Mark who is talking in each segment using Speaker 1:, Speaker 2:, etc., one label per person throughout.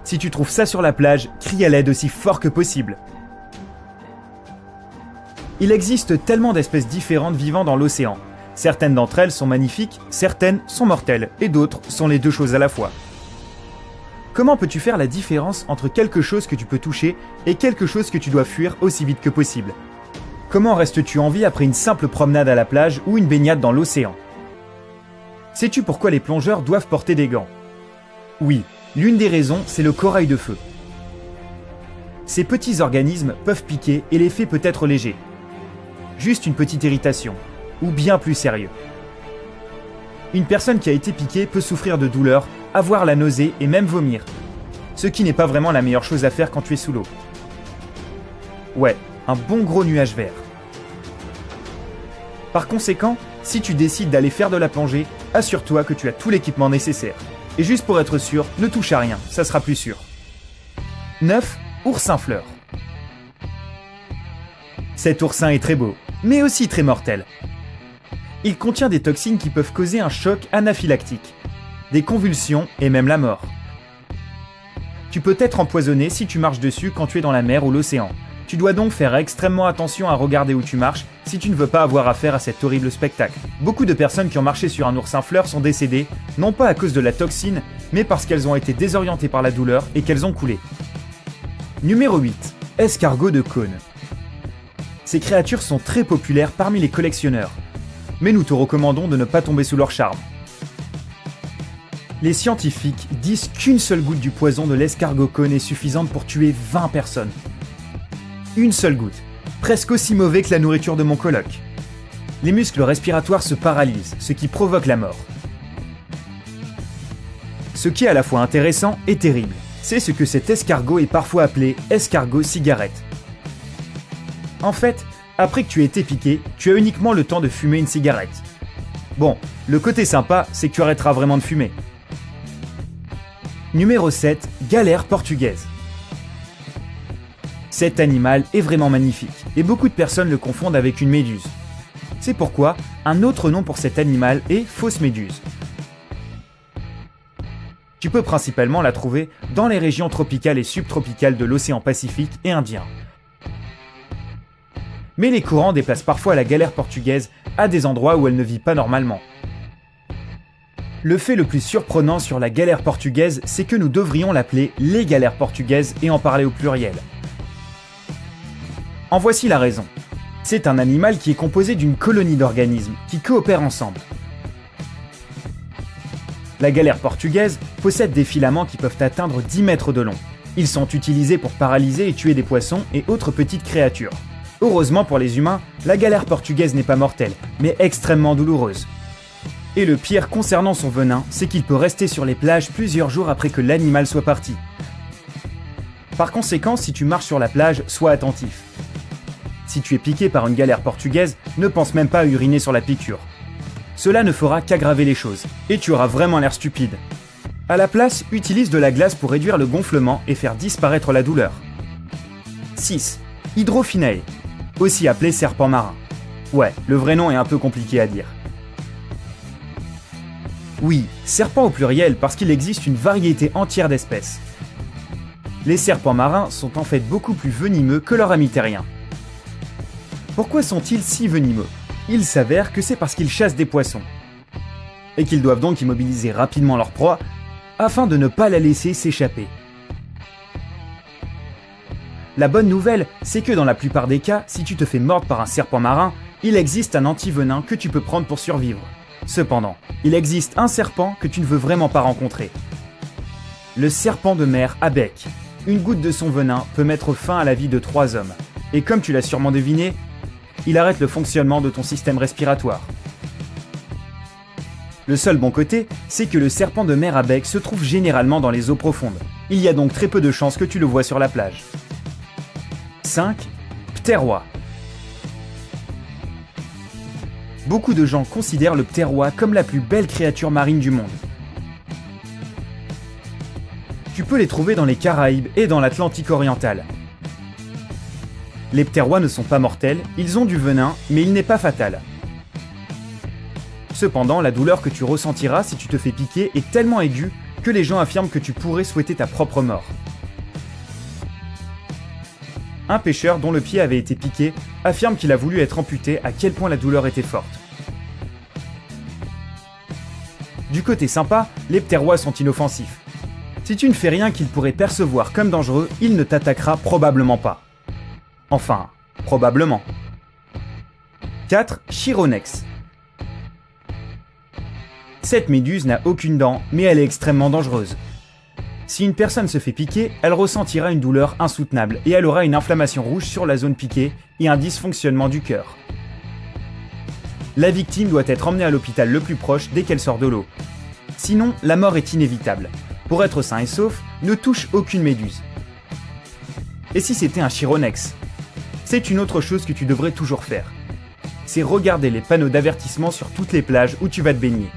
Speaker 1: Si tu trouves ça sur la plage, crie à l'aide aussi fort que possible. Il existe tellement d'espèces différentes vivant dans l'océan. Certaines d'entre elles sont magnifiques, certaines sont mortelles, et d'autres sont les deux choses à la fois. Comment peux-tu faire la différence entre quelque chose que tu peux toucher et quelque chose que tu dois fuir aussi vite que possible ? Comment restes-tu en vie après une simple promenade à la plage ou une baignade dans l'océan ? Sais-tu pourquoi les plongeurs doivent porter des gants ? Oui, l'une des raisons, c'est le corail de feu. Ces petits organismes peuvent piquer et l'effet peut être léger. Juste une petite irritation, ou bien plus sérieux. Une personne qui a été piquée peut souffrir de douleur, avoir la nausée et même vomir. Ce qui n'est pas vraiment la meilleure chose à faire quand tu es sous l'eau. Ouais, un bon gros nuage vert. Par conséquent, si tu décides d'aller faire de la plongée, assure-toi que tu as tout l'équipement nécessaire. Et juste pour être sûr, ne touche à rien, ça sera plus sûr. 9. Oursin fleur. Cet oursin est très beau, mais aussi très mortel. Il contient des toxines qui peuvent causer un choc anaphylactique, des convulsions et même la mort. Tu peux être empoisonné si tu marches dessus quand tu es dans la mer ou l'océan. Tu dois donc faire extrêmement attention à regarder où tu marches si tu ne veux pas avoir affaire à cet horrible spectacle. Beaucoup de personnes qui ont marché sur un oursin fleur sont décédées, non pas à cause de la toxine, mais parce qu'elles ont été désorientées par la douleur et qu'elles ont coulé. Numéro 8. Escargot de cône. Ces créatures sont très populaires parmi les collectionneurs, mais nous te recommandons de ne pas tomber sous leur charme. Les scientifiques disent qu'une seule goutte du poison de l'escargot cône est suffisante pour tuer 20 personnes. Une seule goutte, presque aussi mauvais que la nourriture de mon coloc. Les muscles respiratoires se paralysent, ce qui provoque la mort. Ce qui est à la fois intéressant et terrible, c'est ce que cet escargot est parfois appelé escargot cigarette. En fait, après que tu aies été piqué, tu as uniquement le temps de fumer une cigarette. Bon, le côté sympa, c'est que tu arrêteras vraiment de fumer. Numéro 7. Galère portugaise. Cet animal est vraiment magnifique, et beaucoup de personnes le confondent avec une méduse. C'est pourquoi un autre nom pour cet animal est fausse méduse. Tu peux principalement la trouver dans les régions tropicales et subtropicales de l'océan Pacifique et Indien. Mais les courants déplacent parfois la galère portugaise à des endroits où elle ne vit pas normalement. Le fait le plus surprenant sur la galère portugaise, c'est que nous devrions l'appeler les galères portugaises et en parler au pluriel. En voici la raison. C'est un animal qui est composé d'une colonie d'organismes qui coopèrent ensemble. La galère portugaise possède des filaments qui peuvent atteindre 10 mètres de long. Ils sont utilisés pour paralyser et tuer des poissons et autres petites créatures. Heureusement pour les humains, la galère portugaise n'est pas mortelle, mais extrêmement douloureuse. Et le pire concernant son venin, c'est qu'il peut rester sur les plages plusieurs jours après que l'animal soit parti. Par conséquent, si tu marches sur la plage, sois attentif. Si tu es piqué par une galère portugaise, ne pense même pas à uriner sur la piqûre. Cela ne fera qu'aggraver les choses, et tu auras vraiment l'air stupide. À la place, utilise de la glace pour réduire le gonflement et faire disparaître la douleur. 6. Hydrophinae, aussi appelé serpent marin. Ouais, le vrai nom est un peu compliqué à dire. Oui, serpent au pluriel parce qu'il existe une variété entière d'espèces. Les serpents marins sont en fait beaucoup plus venimeux que leurs amis terriens. Pourquoi sont-ils si venimeux ? Il s'avère que c'est parce qu'ils chassent des poissons. Et qu'ils doivent donc immobiliser rapidement leur proie afin de ne pas la laisser s'échapper. La bonne nouvelle, c'est que dans la plupart des cas, si tu te fais mordre par un serpent marin, il existe un antivenin que tu peux prendre pour survivre. Cependant, il existe un serpent que tu ne veux vraiment pas rencontrer. Le serpent de mer à bec. Une goutte de son venin peut mettre fin à la vie de 3 hommes. Et comme tu l'as sûrement deviné, il arrête le fonctionnement de ton système respiratoire. Le seul bon côté, c'est que le serpent de mer à bec se trouve généralement dans les eaux profondes. Il y a donc très peu de chances que tu le vois sur la plage. 5. Ptérois. Beaucoup de gens considèrent le ptérois comme la plus belle créature marine du monde. Tu peux les trouver dans les Caraïbes et dans l'Atlantique oriental. Les ptérois ne sont pas mortels, ils ont du venin, mais il n'est pas fatal. Cependant, la douleur que tu ressentiras si tu te fais piquer est tellement aiguë que les gens affirment que tu pourrais souhaiter ta propre mort. Un pêcheur dont le pied avait été piqué affirme qu'il a voulu être amputé à quel point la douleur était forte. Du côté sympa, les pterois sont inoffensifs. Si tu ne fais rien qu'il pourrait percevoir comme dangereux, il ne t'attaquera probablement pas. Enfin, probablement. 4. Chironex. Cette méduse n'a aucune dent, mais elle est extrêmement dangereuse. Si une personne se fait piquer, elle ressentira une douleur insoutenable et elle aura une inflammation rouge sur la zone piquée et un dysfonctionnement du cœur. La victime doit être emmenée à l'hôpital le plus proche dès qu'elle sort de l'eau. Sinon, la mort est inévitable. Pour être sain et sauf, ne touche aucune méduse. Et si c'était un chironex? C'est une autre chose que tu devrais toujours faire. C'est regarder les panneaux d'avertissement sur toutes les plages où tu vas te baigner.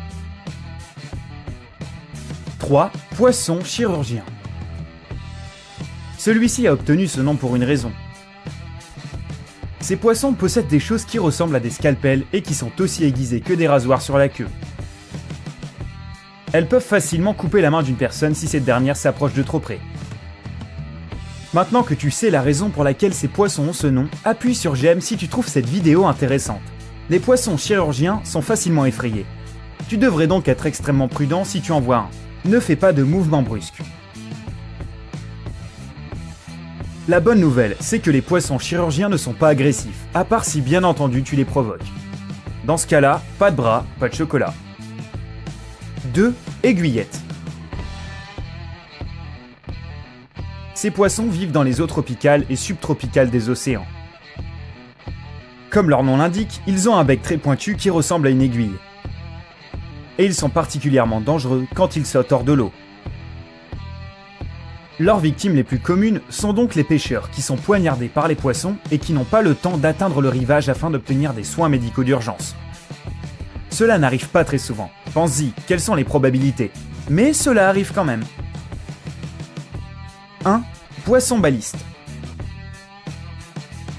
Speaker 1: 3. Poisson chirurgien. Celui-ci a obtenu ce nom pour une raison. Ces poissons possèdent des choses qui ressemblent à des scalpels et qui sont aussi aiguisées que des rasoirs sur la queue. Elles peuvent facilement couper la main d'une personne si cette dernière s'approche de trop près. Maintenant que tu sais la raison pour laquelle ces poissons ont ce nom, appuie sur j'aime si tu trouves cette vidéo intéressante. Les poissons chirurgiens sont facilement effrayés. Tu devrais donc être extrêmement prudent si tu en vois un. Ne fais pas de mouvements brusques. La bonne nouvelle, c'est que les poissons chirurgiens ne sont pas agressifs, à part si bien entendu tu les provoques. Dans ce cas-là, pas de bras, pas de chocolat. 2. Aiguillettes. Ces poissons vivent dans les eaux tropicales et subtropicales des océans. Comme leur nom l'indique, ils ont un bec très pointu qui ressemble à une aiguille. Et ils sont particulièrement dangereux quand ils sautent hors de l'eau. Leurs victimes les plus communes sont donc les pêcheurs qui sont poignardés par les poissons et qui n'ont pas le temps d'atteindre le rivage afin d'obtenir des soins médicaux d'urgence. Cela n'arrive pas très souvent. Pense-y, quelles sont les probabilités? Mais cela arrive quand même. 1. Poisson baliste.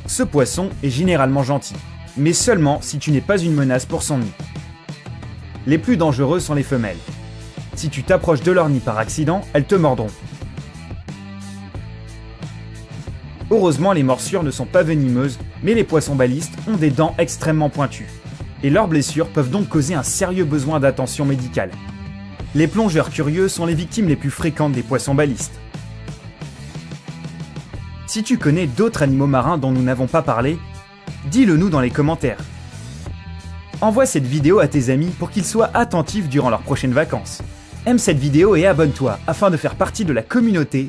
Speaker 1: Ce poisson est généralement gentil, mais seulement si tu n'es pas une menace pour son nid. Les plus dangereux sont les femelles. Si tu t'approches de leur nid par accident, elles te mordront. Heureusement, les morsures ne sont pas venimeuses, mais les poissons balistes ont des dents extrêmement pointues. Et leurs blessures peuvent donc causer un sérieux besoin d'attention médicale. Les plongeurs curieux sont les victimes les plus fréquentes des poissons balistes. Si tu connais d'autres animaux marins dont nous n'avons pas parlé, dis-le nous dans les commentaires. Envoie cette vidéo à tes amis pour qu'ils soient attentifs durant leurs prochaines vacances. Aime cette vidéo et abonne-toi afin de faire partie de la communauté